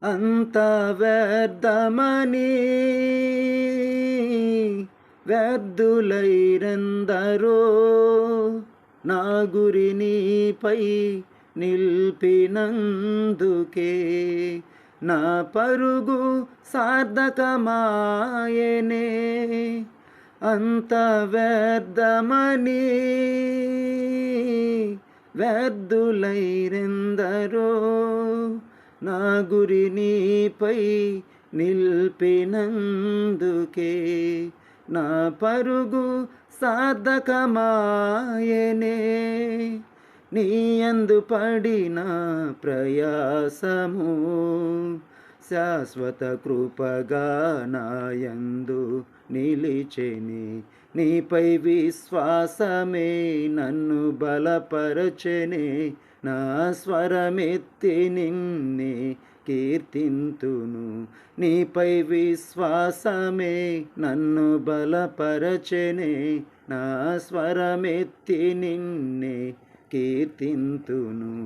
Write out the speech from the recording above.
అంత వ్యర్థమని వ్యర్థులైరెందరో నా గురి నీపై నిల్పినందుకే నా పరుగు సార్థకమాయనే. అంత వ్యర్థమని వ్యర్థులైరెందరో నా గురి నీపై నిల్పినందుకే నా పరుగు సార్థకమాయనే. నీయందు పడిన ప్రయాసము శాశ్వత కృపగా నాయందు నిలిచెని. నీపై విశ్వాసమే నన్ను బలపరచెనే. నా స్వరమెత్తి నిన్నే కీర్తింతును. నీపై విశ్వాసమే నన్ను బలపరచెనే. నా స్వరమెత్తి నిన్నే కీర్తింతును.